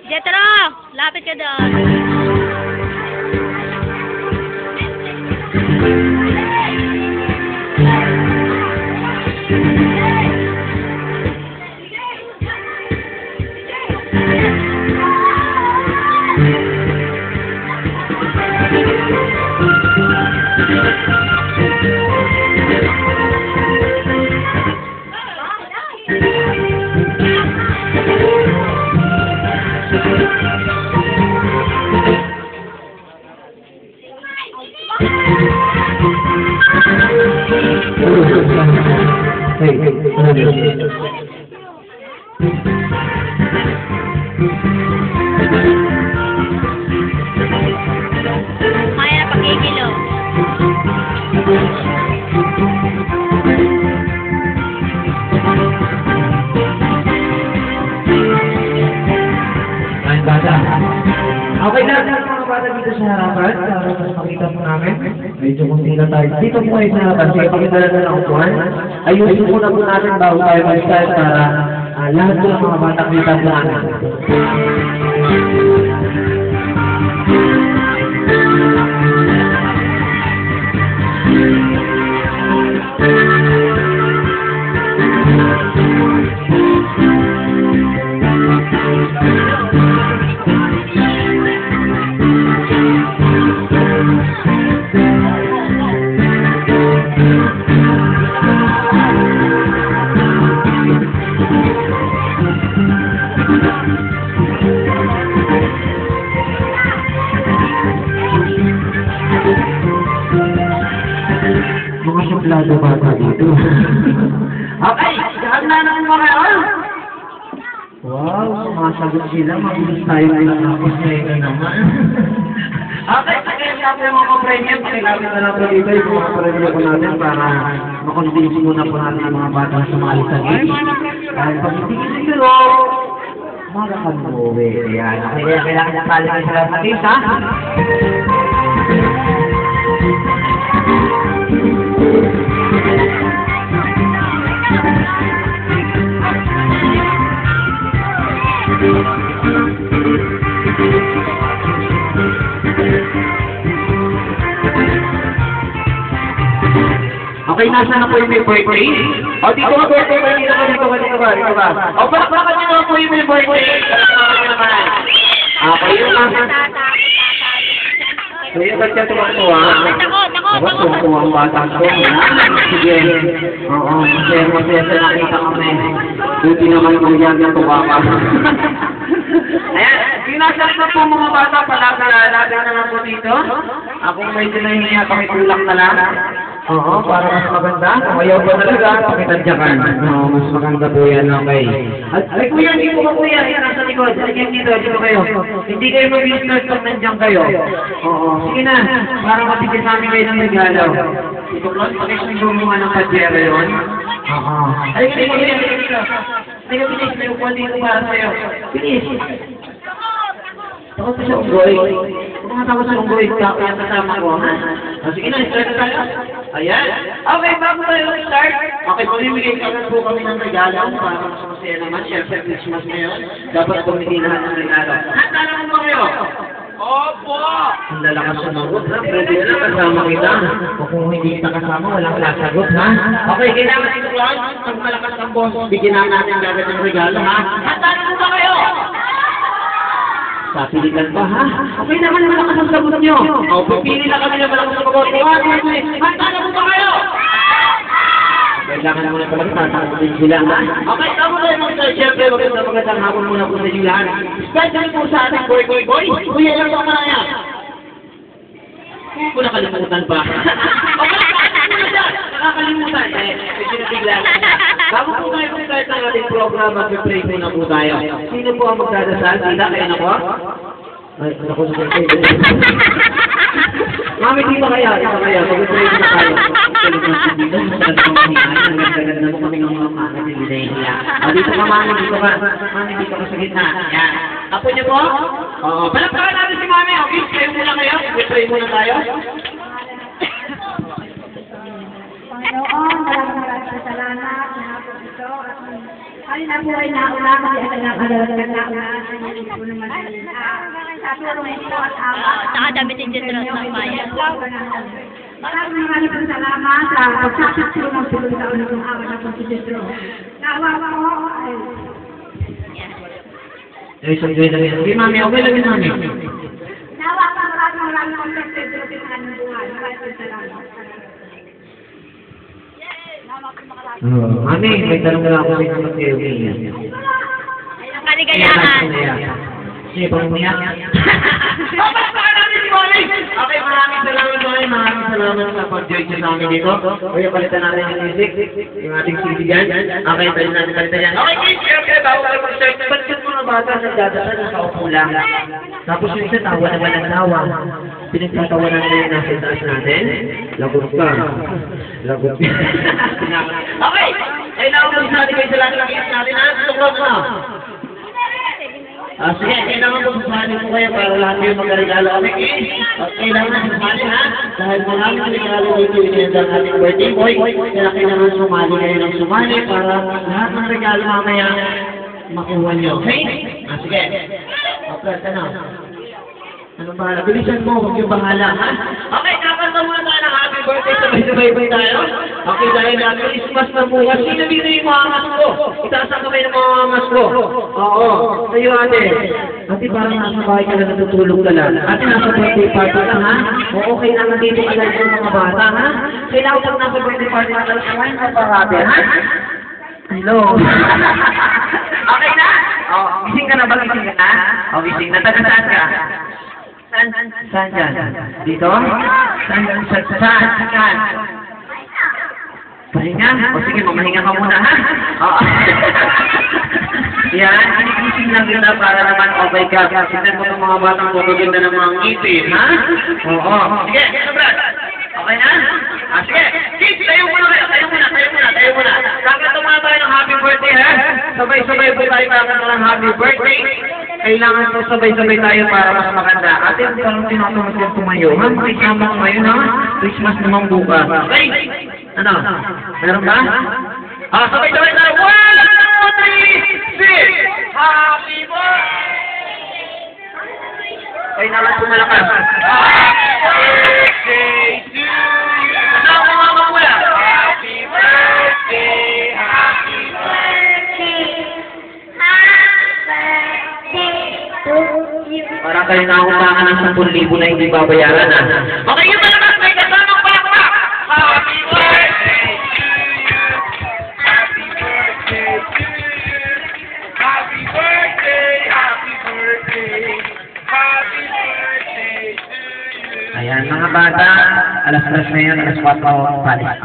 Jetro, lapit ka doon. Maya na pagkikilo. Ay, bata. Okay na, mga bata dito sa harapan. Para makita po namin. Medyo kunti na tayo. Dito po kayo sa harapan. Sige, pakita na ng upuan. Ayusin po na po natin bago tayo mag-start para lahat po ng mga bata kita po namin. Mga suplado bata dito. Okay, handa na naman kayo. Wow, sumasagot sila. Mabilis tayo ngayon. Tapos ngayon naman. Okay, kaya sabi ng mga premium, pakilapit na lang po dito yung mga premium po natin para makonvince muna po natin yung mga bata sa mga isagit. Dahil pag hindi siguro, makakamuwi. Ayan, okay, kaya kailangan na pala kayo sa atin, ha? Okay, nasa na po yung may birthday? O, dito ka birthday ba? Dito ba? O, baka nyo na po yung may birthday? Okay, yun lang. So, yung ba't ka tumaktuwa? Ako, tumaktuwa ang bata ko. Sige. Oo, masaya sa nakita kami. Buti naman kung yan na tuwaka. Ayan, sinasal na po mga bata pala sa laban na lang po dito. Akong medyo nahihiya, pakitulak na lang. Oo, para mas maganda. Kung ayaw ba talaga, pakitadyakan. Oo, mas maganda po yan, okay. Ay, kuya, hindi po ba kuya? Yan, nasa likod. Sige, dito kayo. Hindi kayo mag-business pag nandiyan kayo. Oo, sige na. Para matigil namin kayo ng regalo. Ito, Claude, pakisundo mo nga ng pajero yun. Oo. Ay, kuya, dito. Sige, bilis, may upuan dito para sa'yo. Bilis. Ako sa unggoy. Kung mga tao sa unggoy, kaya kasama ko, ha? Sige na, start na tayo. Ayan. Okay, bago tayo start. Okay, pumimigay po kami ng regalo para mas masaya naman. Siyempre, Christmas ngayon. Dapat pumigay lahat ng regalo. Handa na mo kayo? Opo! Ang lalakas sumagot, ha? Pwede na lang kasama kita. O kung hindi kita kasama, walang sasagot, ha? Okay, kailangan dito lang. Pag malakas ang boss, bigyan natin agad ng regalo, ha? Handa na mo ba kayo? Sapilitan pa, ha? Okay naman ang malakas ang sagot nyo. O, pipili na kami ng malakas ang sagot. Handa na mo ba kayo? Kailangan naman na talaga tatakot sila, ha? Okay, tama tayo mga siyempre, magandang hapon muna po sa inyo lahat. Especially po sa ating boy. Kuya lang ba na yan? Kung nakalimutan pa. Okay, nakakalimutan. Medyo nabigla. Bago po tayo mag-start ng ating program, mag-pray po na po tayo. Sino po ang magdadasal? Sila, kaya na po? Ay, naku, Mami, di ba kaya? Mag-pray po na tayo. Ang ganda Dito ka, mami, dito ka. Mami, dito ka sa gitna. Yan. Apo niyo po? Oo. Palakpakan natin si mami. Okay, pray muna kayo. Pray muna tayo. Panginoon, maraming salamat sa hapon ito. Kami na po ay nauna kasi ang nag-aaral ka nauna. Hindi po naman sa tulong ito at awa. Saka damitin dyan ng bayan. Maraming po salamat sa pagsasaksulong ng tulong sa unang awa na po si Jetro. Naawa ko ay... Enjoy lang yan. Okay, mami. Okay lang yun, mami. Naawa ko maraming po sa Jetro sa kanyang buhay. Maraming salamat. Mami, may tanong na ako sa inyo ng Ewi. Ang kaligayahan. Sige, pang-umiyak. Palakpakan natin si Mami! Okay, maraming salamat, Mami. Maraming salamat sa pag-join sa namin dito. Kaya palitan natin yung music. Yung ating CD dyan. Okay, palitan natin palitan yan. Okay, kids! Okay, bago kayo mag-start. Pagkat mga bata nagdadasal, nakaupo lang. Tapos yung isa, tawa naman ang tawa. Pinagtatawanan na yung nasa taas natin. Lagot ka. Lagot ka. Okay! Kailangan mo sa atin kayo sa lahat ng kids natin, ha? Tuklog na. Sige, kailangan po sasali po kayo para lahat yung magregalo kami. At kailangan sasali, ha? Dahil maraming regalo dito inenda ang ating birthday boy. Kaya kailangan sumali kayo ng sumali para lahat ng regalo mamaya makuha nyo. Okay? Sige. Okay, ano? Ano bahala? Bilisan mo, huwag yung bahala, ha? Okay, kakanta muna tayo ng happy birthday. Sabay-sabay ba tayo? Okay, dahil na Christmas na bukas. Sino dito yung mga mas ko? Itaas ang kamay ng mga mas ko. Oo. Sa'yo, ate. Ate, parang nasa bahay ka na natutulog ka lang. Ate, nasa birthday party ka, ha? O okay naman dito ka lang yung mga bata, ha? Kailangan pag nasa birthday party ka lang, kumain ka pa, ate, ha? Hello. Okay na? O, gising ka na ba? Gising ka na? O, gising na. Taga-saan ka? Saan dyan? Dito? Saan? Pahinga? O sige, mamahinga ka muna, ha? Oo. Yan, inigising lang kita para naman okay ka. Tignan mo itong mga batang tutugin na ng mga ngipin, ha? Oo. Sige, Brad. Okay na? Sige. Kids, tayo muna kayo. Tayo muna. Kakanta muna tayo ng happy birthday, ha? Sabay-sabay po tayo kakanta ng happy birthday. Kailangan po sabay-sabay tayo para mas maganda. Ate, parang tinatawag yung tumayo. Ha? Makisama ko ngayon, ha? Christmas naman bukas. Okay? Ano? Meron ba? Sabay-sabay tayo. 1, 2, 3, 6! Happy birthday! Ay, naman po malakas. Happy birthday to you! Ano ang mga mamula? Happy birthday! Happy birthday! Parang kayo nakutangan ng 10,000 na hindi babayaran, ha? Okay, yung malakas may kasamang palakpak! Happy birthday to you! Happy birthday to you! Happy birthday! Happy birthday! Happy birthday to you! Ayan, mga bata, alas 3 na yun, alas 4 palis.